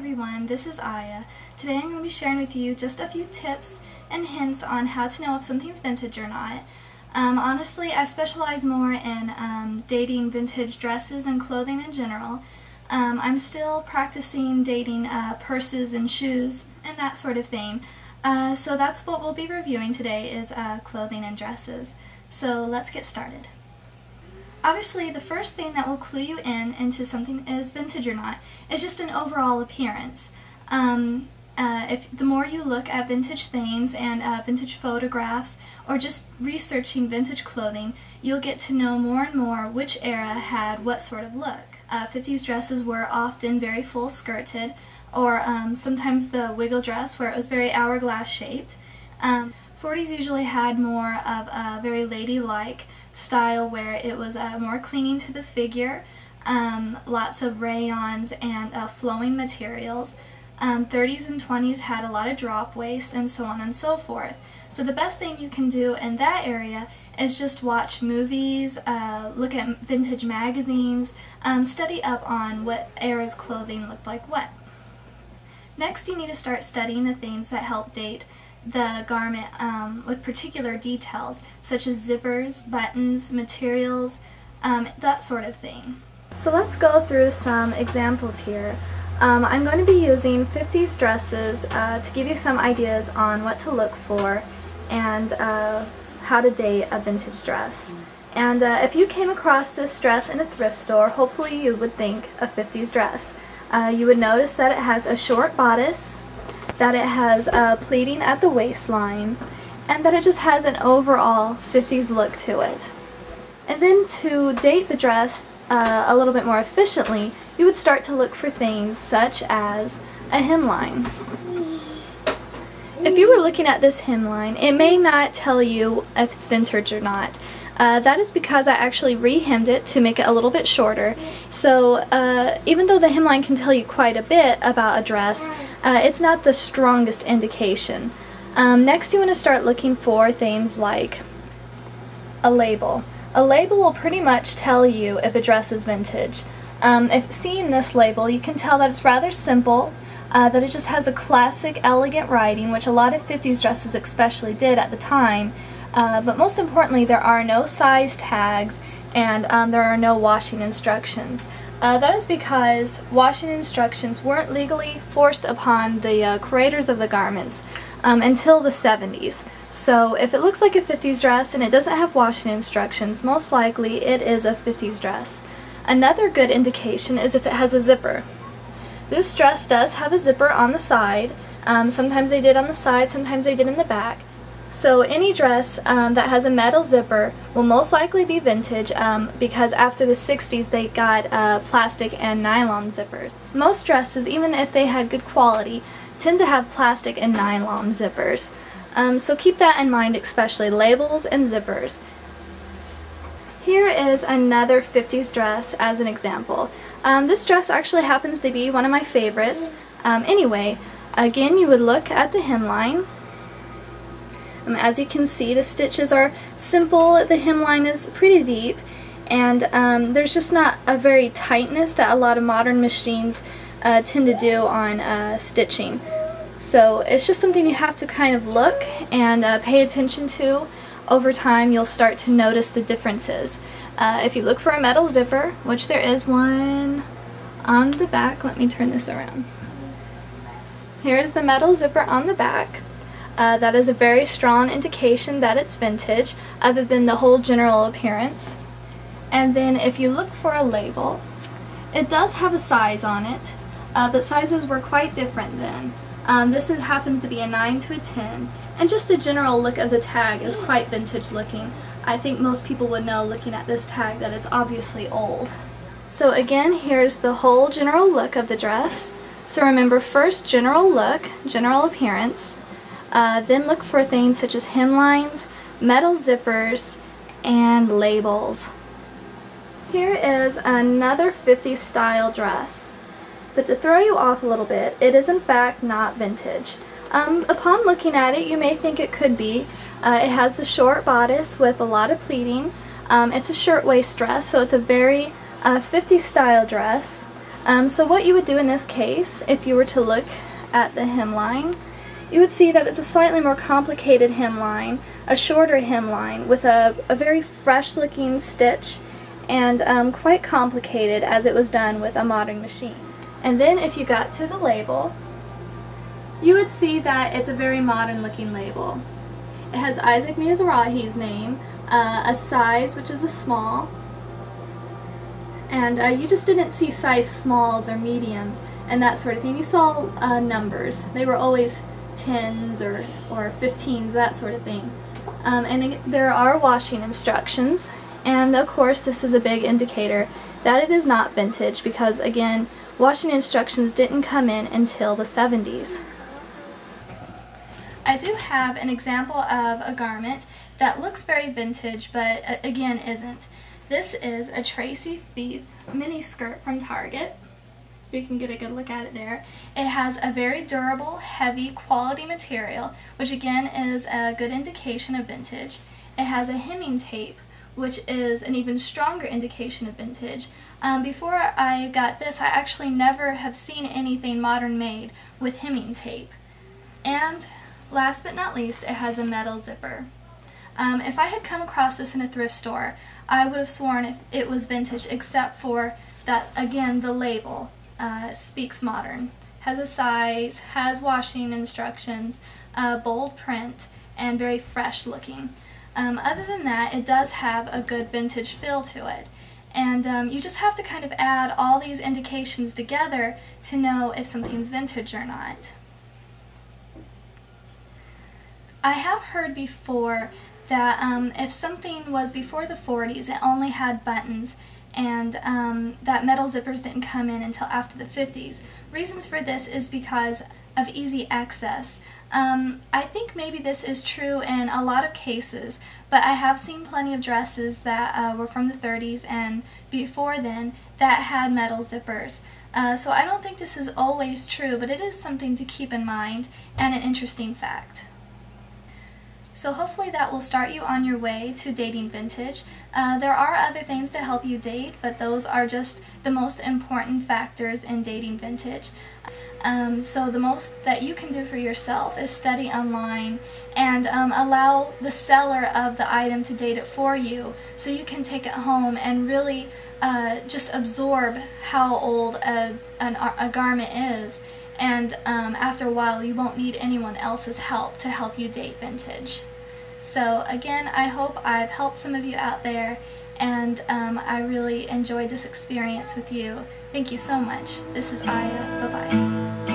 everyone, this is Aya. Today I'm going to be sharing with you just a few tips and hints on how to know if something's vintage or not. Honestly, I specialize more in dating vintage dresses and clothing in general. I'm still practicing dating purses and shoes and that sort of thing. So that's what we'll be reviewing today is clothing and dresses. So let's get started. Obviously, the first thing that will clue you into something is vintage or not is just an overall appearance. If the more you look at vintage things and vintage photographs or just researching vintage clothing, you'll get to know more and more which era had what sort of look. 50s dresses were often very full skirted, or sometimes the wiggle dress where it was very hourglass shaped. 40s usually had more of a very ladylike style where it was more clinging to the figure, lots of rayons and flowing materials. 30s and 20s had a lot of drop waist and so on and so forth. So the best thing you can do in that area is just watch movies, look at vintage magazines, study up on what era's clothing looked like what. Next, you need to start studying the things that help date the garment with particular details, such as zippers, buttons, materials, that sort of thing. So let's go through some examples here. I'm going to be using 50s dresses to give you some ideas on what to look for and how to date a vintage dress. And if you came across this dress in a thrift store, hopefully you would think a 50s dress. You would notice that it has a short bodice, that it has pleating at the waistline, and that it just has an overall 50s look to it. And then to date the dress a little bit more efficiently, you would start to look for things such as a hemline. If you were looking at this hemline, it may not tell you if it's vintage or not. That is because I actually re-hemmed it to make it a little bit shorter. So even though the hemline can tell you quite a bit about a dress, it's not the strongest indication. Next, you want to start looking for things like a label. A label will pretty much tell you if a dress is vintage. If seeing this label, you can tell that it's rather simple, that it just has a classic, elegant writing, which a lot of 50s dresses especially did at the time. But most importantly, there are no size tags and there are no washing instructions. That is because washing instructions weren't legally forced upon the creators of the garments until the 70s. So if it looks like a 50s dress and it doesn't have washing instructions, most likely it is a 50s dress. Another good indication is if it has a zipper. This dress does have a zipper on the side. Sometimes they did on the side, sometimes they did in the back. So any dress that has a metal zipper will most likely be vintage because after the 60s they got plastic and nylon zippers. Most dresses, even if they had good quality, tend to have plastic and nylon zippers. So keep that in mind, especially labels and zippers. Here is another 50s dress as an example. This dress actually happens to be one of my favorites. Anyway, again, you would look at the hemline. As you can see, the stitches are simple, the hemline is pretty deep, and there's just not a very tightness that a lot of modern machines tend to do on stitching. So it's just something you have to kind of look and pay attention to. Over time, you'll start to notice the differences. If you look for a metal zipper, which there is one on the back, let me turn this around. Here's the metal zipper on the back. That is a very strong indication that it's vintage, other than the whole general appearance. And then if you look for a label, it does have a size on it, but sizes were quite different then. This happens to be a 9 to a 10, and just the general look of the tag is quite vintage looking. I think most people would know looking at this tag that it's obviously old. So again, here's the whole general look of the dress. So remember, first general look, general appearance. Then look for things such as hemlines, metal zippers, and labels. Here is another 50s style dress. But to throw you off a little bit, it is in fact not vintage. Upon looking at it, you may think it could be. It has the short bodice with a lot of pleating. It's a shirtwaist dress, so it's a very 50s style dress. So what you would do in this case, if you were to look at the hemline, you would see that it's a slightly more complicated hemline, a shorter hemline with a very fresh looking stitch, and quite complicated as it was done with a modern machine. And then if you got to the label, you would see that it's a very modern looking label. It has Isaac Mizrahi's name, a size which is a small, and you just didn't see size smalls or mediums and that sort of thing. You saw numbers. They were always 10s or 15s, that sort of thing. And there are washing instructions, and of course this is a big indicator that it is not vintage because, again, washing instructions didn't come in until the 70s. I do have an example of a garment that looks very vintage but again isn't. This is a Tracy Feith mini skirt from Target. You can get a good look at it there. It has a very durable, heavy, quality material, which again is a good indication of vintage. It has a hemming tape, which is an even stronger indication of vintage. Before I got this, I actually never have seen anything modern made with hemming tape. And last but not least, it has a metal zipper. If I had come across this in a thrift store, I would have sworn it was vintage, except for that, again, the label speaks modern. Has a size, has washing instructions, bold print, and very fresh looking. Other than that, it does have a good vintage feel to it. And you just have to kind of add all these indications together to know if something's vintage or not. I have heard before that if something was before the 40s, it only had buttons, and that metal zippers didn't come in until after the 50s. Reasons for this is because of easy access. I think maybe this is true in a lot of cases, but I have seen plenty of dresses that were from the 30s and before then that had metal zippers. So I don't think this is always true, but it is something to keep in mind and an interesting fact. So hopefully that will start you on your way to dating vintage. There are other things to help you date, but those are just the most important factors in dating vintage. So the most that you can do for yourself is study online and allow the seller of the item to date it for you, so you can take it home and really just absorb how old a garment is. And after a while you won't need anyone else's help to help you date vintage. So again, I hope I've helped some of you out there, and I really enjoyed this experience with you. Thank you so much. This is Aya. Bye-bye.